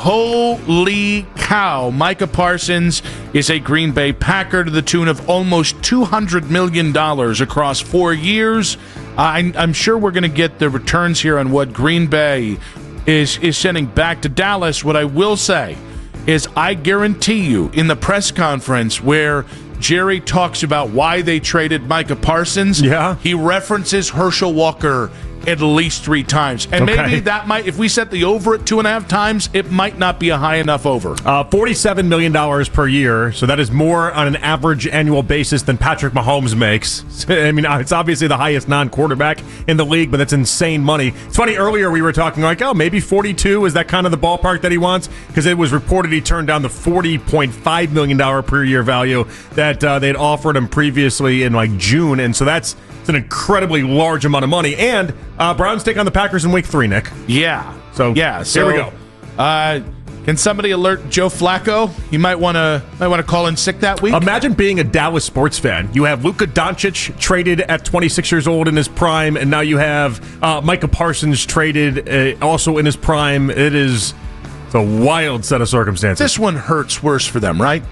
Holy cow. Micah Parsons is a Green Bay Packer to the tune of almost $200 million across 4 years. I'm sure we're going to get the returns here on what Green Bay is sending back to Dallas. What I will say is I guarantee you in the press conference where Jerry talks about why they traded Micah Parsons, he references Herschel Walker at least 3 times. And maybe that might, if we set the over at 2.5 times, it might not be a high enough over. $47 million per year, so that is more on an average annual basis than Patrick Mahomes makes. I mean, it's obviously the highest non-quarterback in the league, but that's insane money. It's funny, earlier we were talking like, oh, maybe 42, is that kind of the ballpark that he wants? Because it was reported he turned down the $40.5 million per year value that they'd offered him previously in like June, and so it's an incredibly large amount of money. And Browns take on the Packers in week 3, Nick. So here we go. Can somebody alert Joe Flacco? You might want to call in sick that week. Imagine being a Dallas sports fan. You have Luka Doncic traded at 26 years old in his prime, and now you have Micah Parsons traded also in his prime. It's a wild set of circumstances. This one hurts worse for them, right?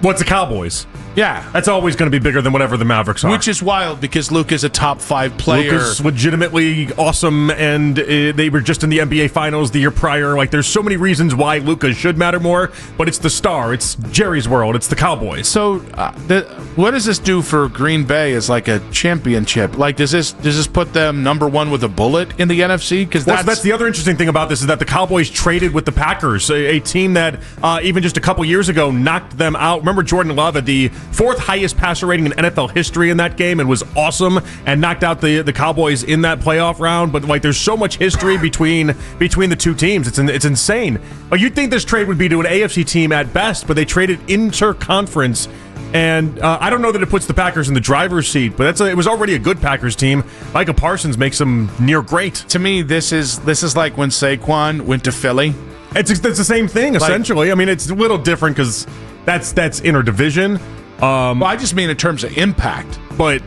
What's the Cowboys? Yeah. That's always going to be bigger than whatever the Mavericks are. Which is wild because Luke is a top 5 player. Luke is legitimately awesome, and they were just in the NBA Finals the year prior. Like, there's so many reasons why Luka should matter more, but it's the star. It's Jerry's world. It's the Cowboys. So what does this do for Green Bay as like a championship? Like, does this put them number 1 with a bullet in the NFC? Because that's the other interesting thing about this is that the Cowboys traded with the Packers, a team that even just a couple years ago knocked them out. Remember Jordan Love had the 4th highest passer rating in NFL history in that game and was awesome and knocked out the Cowboys in that playoff round. But like, there's so much history between the two teams. It's insane. You'd think this trade would be to an AFC team at best, but they traded inter-conference. And I don't know that it puts the Packers in the driver's seat, but it was already a good Packers team. Micah Parsons makes them near great. To me, this is like when Saquon went to Philly. It's the same thing, essentially. I mean, it's a little different because that's interdivision. Well, I just mean in terms of impact. But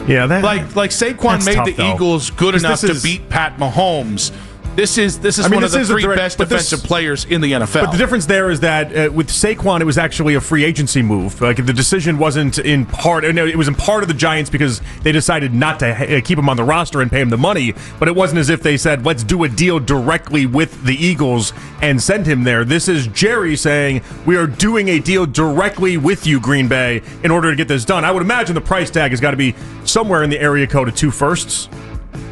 yeah, like Saquon made the Eagles good enough to beat Pat Mahomes. This is one of the 3 best defensive players in the NFL. But the difference there is that with Saquon, it was actually a free agency move. Like, the decision wasn't in part. No, it was in part of the Giants because they decided not to keep him on the roster and pay him the money. But it wasn't as if they said, let's do a deal directly with the Eagles and send him there. This is Jerry saying, we are doing a deal directly with you, Green Bay, in order to get this done. I would imagine the price tag has got to be somewhere in the area code of 2 firsts.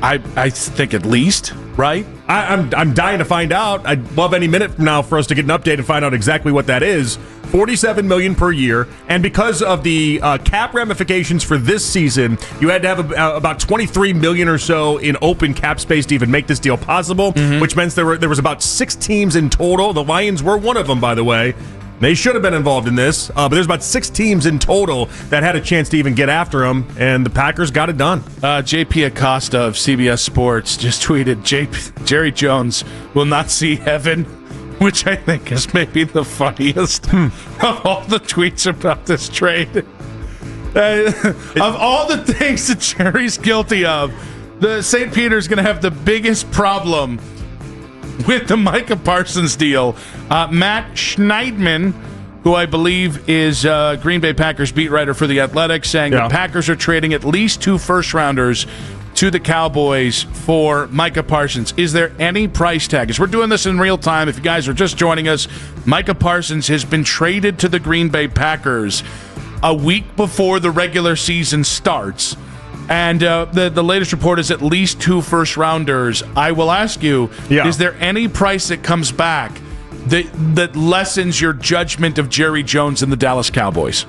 I think at least, right? I'm dying to find out. I'd love any minute from now for us to get an update and find out exactly what that is. $47 million per year, and because of the cap ramifications for this season, you had to have about $23 million or so in open cap space to even make this deal possible, which meant there was about 6 teams in total. The Lions were one of them, by the way. They should have been involved in this, but there's about 6 teams in total that had a chance to even get after him, and the Packers got it done. JP Acosta of CBS Sports just tweeted, Jerry Jones will not see heaven, which I think is maybe the funniest of all the tweets about this trade. Of all the things that Jerry's guilty of, the St. Peter's going to have the biggest problem with the Micah Parsons deal. Matt Schneidman, who I believe is Green Bay Packers beat writer for The Athletic, saying the Packers are trading at least 2 first-rounders to the Cowboys for Micah Parsons. Is there any price tag? As we're doing this in real time, if you guys are just joining us, Micah Parsons has been traded to the Green Bay Packers a week before the regular season starts. And the latest report is at least 2 first-rounders. I will ask you, is there any price that comes back that lessens your judgment of Jerry Jones and the Dallas Cowboys?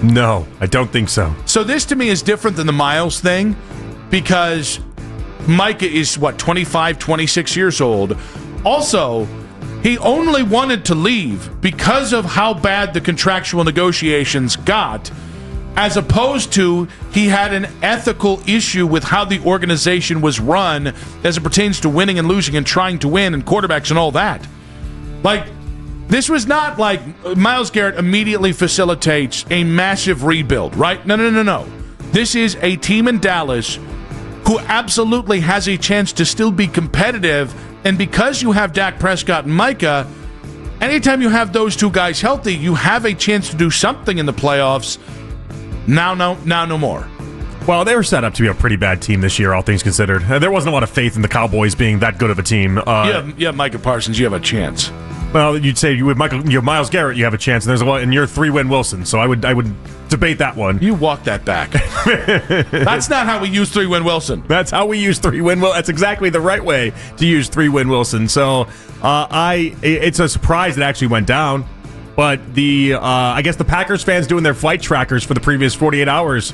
No, I don't think so. So this, to me, is different than the Myles thing because Micah is, 25, 26 years old. Also, he only wanted to leave because of how bad the contractual negotiations got, as opposed to he had an ethical issue with how the organization was run as it pertains to winning and losing and trying to win and quarterbacks and all that. Like, this was not like Myles Garrett immediately facilitates a massive rebuild, right? No. This is a team in Dallas who absolutely has a chance to still be competitive And because you have Dak Prescott and Micah, anytime you have those two guys healthy, you have a chance to do something in the playoffs. Now no more. Well, they were set up to be a pretty bad team this year, all things considered. There wasn't a lot of faith in the Cowboys being that good of a team. Yeah, Micah Parsons, you have a chance. Well, you'd say you have Myles Garrett, you have a chance, and there's a lot, and you're 3-win Wilson. So I would debate that one. You walk that back. That's not how we use 3-win Wilson. That's how we use 3-win Wilson. That's exactly the right way to use 3-win Wilson. So it's a surprise it actually went down. But I guess the Packers fans doing their flight trackers for the previous 48 hours,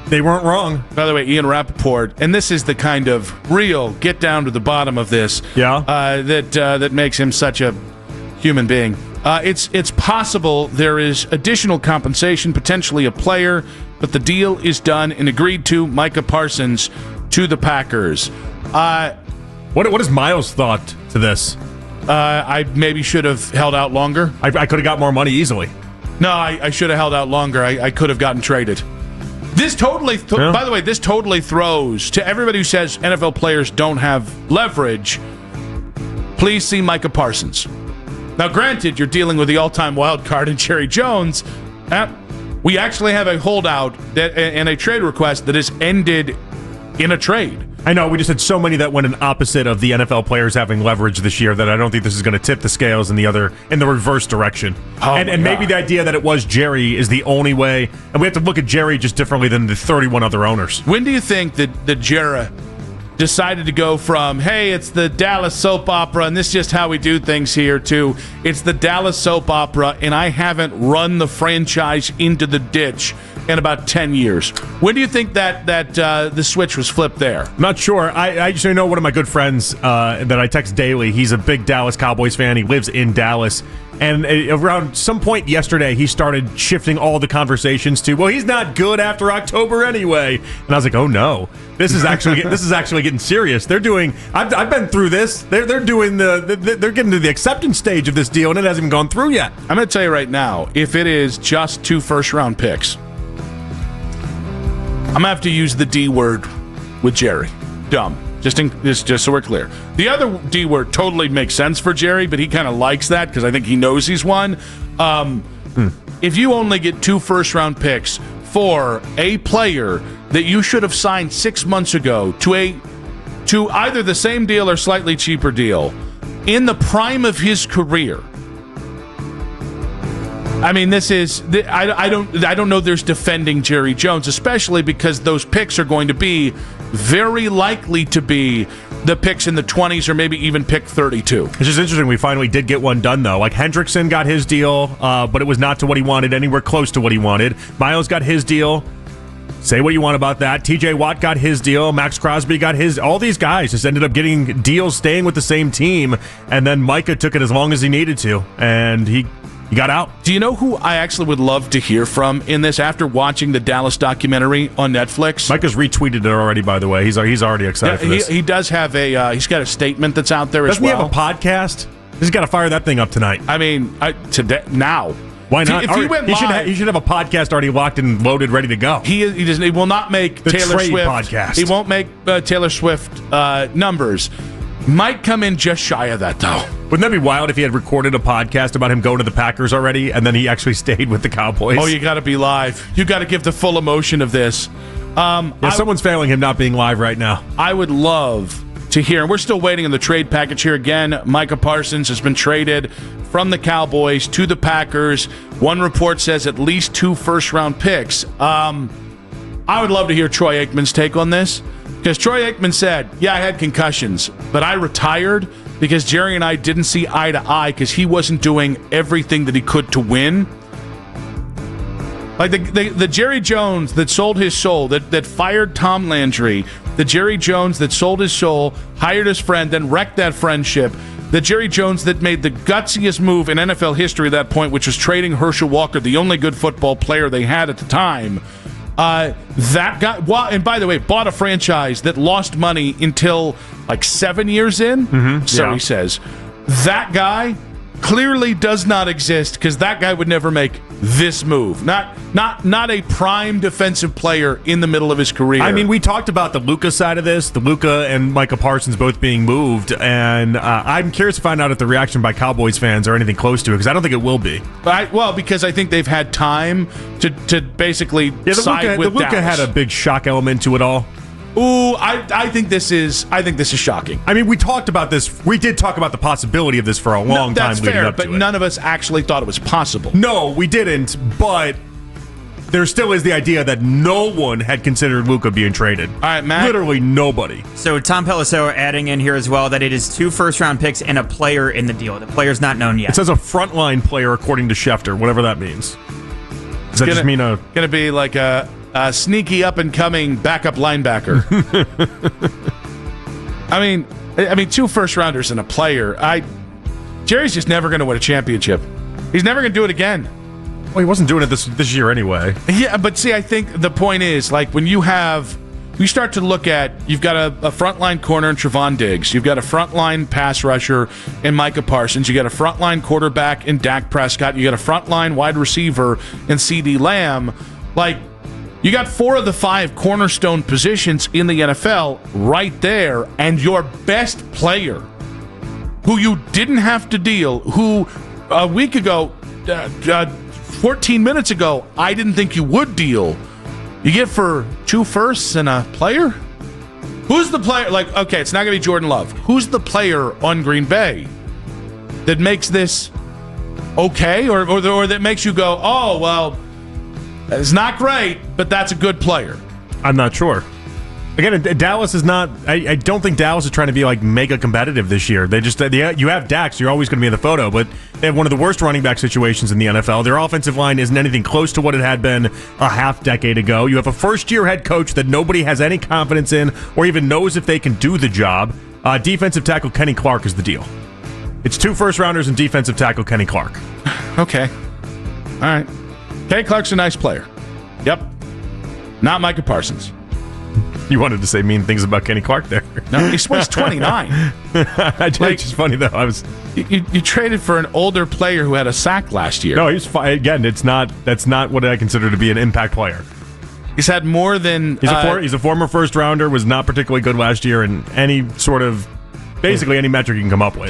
they weren't wrong. By the way, Ian Rappaport, and this is the kind of real get down to the bottom of this. Yeah. That makes him such a human being. It's possible there is additional compensation, potentially a player, but the deal is done and agreed to. Micah Parsons to the Packers. What is Myles' thought to this? I maybe should have held out longer. I could have got more money easily. No, I should have held out longer. I could have gotten traded. This totally, by the way, this totally throws to everybody who says NFL players don't have leverage. Please see Micah Parsons. Now, granted, you're dealing with the all-time wild card in Jerry Jones. We actually have a holdout and a trade request that is ended in a trade. I know, we just had so many that went in opposite of the NFL players having leverage this year that I don't think this is going to tip the scales in the reverse direction. And maybe the idea that it was Jerry is the only way, and we have to look at Jerry just differently than the 31 other owners. When do you think that Jerry decided to go from, hey, it's the Dallas soap opera and this is just how we do things here, to it's the Dallas soap opera and I haven't run the franchise into the ditch in about 10 years? When do you think that the switch was flipped there? Not sure. I just know one of my good friends that I text daily. He's a big Dallas Cowboys fan. He lives in Dallas. And around some point yesterday, he started shifting all the conversations to, well, he's not good after October anyway. And I was like, oh no, this is actually getting serious. They're doing. I've been through this. They're getting to the acceptance stage of this deal, and it hasn't even gone through yet. I'm going to tell you right now, if it is just 2 first-round picks, I'm going to have to use the D word with Jerry. Dumb. Just so we're clear. The other D word totally makes sense for Jerry, but he kind of likes that because I think he knows he's won. If you only get 2 first-round picks for a player that you should have signed 6 months ago to either the same deal or slightly cheaper deal in the prime of his career, I mean, this is I don't know. There's defending Jerry Jones, especially because those picks are going to be very likely to be the picks in the 20s or maybe even pick 32. It's just interesting. We finally did get one done though. Like Hendrickson got his deal, but it was not to what he wanted, anywhere close to what he wanted. Myles got his deal. Say what you want about that. TJ Watt got his deal. Max Crosby got his. All these guys just ended up getting deals, staying with the same team, and then Micah took it as long as he needed to, and he got out. Do you know who I actually would love to hear from in this after watching the Dallas documentary on Netflix? Micah's retweeted it already, by the way. He's already excited for this. He does have he's got a statement that's out there as well. Doesn't he have a podcast? He's got to fire that thing up tonight. I mean, today now. Why not? If he went live, he should have a podcast already locked and loaded, ready to go. He will not make the Taylor trade Swift podcast. He won't make Taylor Swift numbers. Might come in just shy of that, though. Wouldn't that be wild if he had recorded a podcast about him going to the Packers already, and then he actually stayed with the Cowboys? Oh, you got to be live. You got to give the full emotion of this. Someone's failing him not being live right now. I would love to hear, and we're still waiting on the trade package here again. Micah Parsons has been traded from the Cowboys to the Packers. One report says at least 2 first-round picks. I would love to hear Troy Aikman's take on this, because Troy Aikman said, yeah, I had concussions, but I retired because Jerry and I didn't see eye to eye because he wasn't doing everything that he could to win. Like the Jerry Jones that sold his soul, that fired Tom Landry, the Jerry Jones that sold his soul, hired his friend, then wrecked that friendship, the Jerry Jones that made the gutsiest move in NFL history at that point, which was trading Herschel Walker, the only good football player they had at the time. That guy, and by the way, bought a franchise that lost money until like 7 years in. Mm-hmm. So he says, that guy clearly does not exist because that guy would never make this move. Not a prime defensive player in the middle of his career. I mean, we talked about the Luka side of this, the Luka and Micah Parsons both being moved, and I'm curious to find out if the reaction by Cowboys fans are anything close to it, because I don't think it will be. Because I think they've had time to basically side with the Luka Dallas. Had a big shock element to it all. Ooh, I think this is shocking. I mean, we talked about this. We did talk about the possibility of this for a long time leading fair, up to but it. none of us actually thought it was possible. No, we didn't, but there still is the idea that no one had considered Luka being traded. All right, Matt. Literally nobody. So Tom Pelissero adding in here as well that it is 2 first-round picks and a player in the deal. The player's not known yet. It says a frontline player, according to Schefter, whatever that means. Does that just mean a... Going to be like a sneaky up-and-coming backup linebacker. I mean, 2 first-rounders and a player. Jerry's just never going to win a championship. He's never going to do it again. Well, he wasn't doing it this year anyway. Yeah, but see, I think the point is, like, when you start to look at, you've got a frontline corner in Trevon Diggs, you've got a frontline pass rusher in Micah Parsons, you got a frontline quarterback in Dak Prescott, you got a frontline wide receiver in CeeDee Lamb. Like, you got 4 of the 5 cornerstone positions in the NFL right there, and your best player, who you didn't have to deal, who a week ago, 14 minutes ago, I didn't think you would deal, you get for 2 firsts and a player? Who's the player? Like, okay, it's not going to be Jordan Love. Who's the player on Green Bay that makes this okay, or that makes you go, oh, well, it's not great, but that's a good player? I'm not sure. Again, Dallas is not... I don't think Dallas is trying to be, like, mega competitive this year. You have Dak, so you're always going to be in the photo, but they have one of the worst running back situations in the NFL. Their offensive line isn't anything close to what it had been a half decade ago. You have a first-year head coach that nobody has any confidence in or even knows if they can do the job. Defensive tackle Kenny Clark is the deal. It's 2 first-rounders and defensive tackle Kenny Clark. Okay. All right. Kenny Clark's a nice player. Yep. Not Micah Parsons. You wanted to say mean things about Kenny Clark there. No, he's 29. It's just funny, though. You traded for an older player who had a sack last year. No, he's fine. Again, that's not what I consider to be an impact player. He's had more than... He's a former first-rounder, was not particularly good last year in any sort of... Basically any metric you can come up with.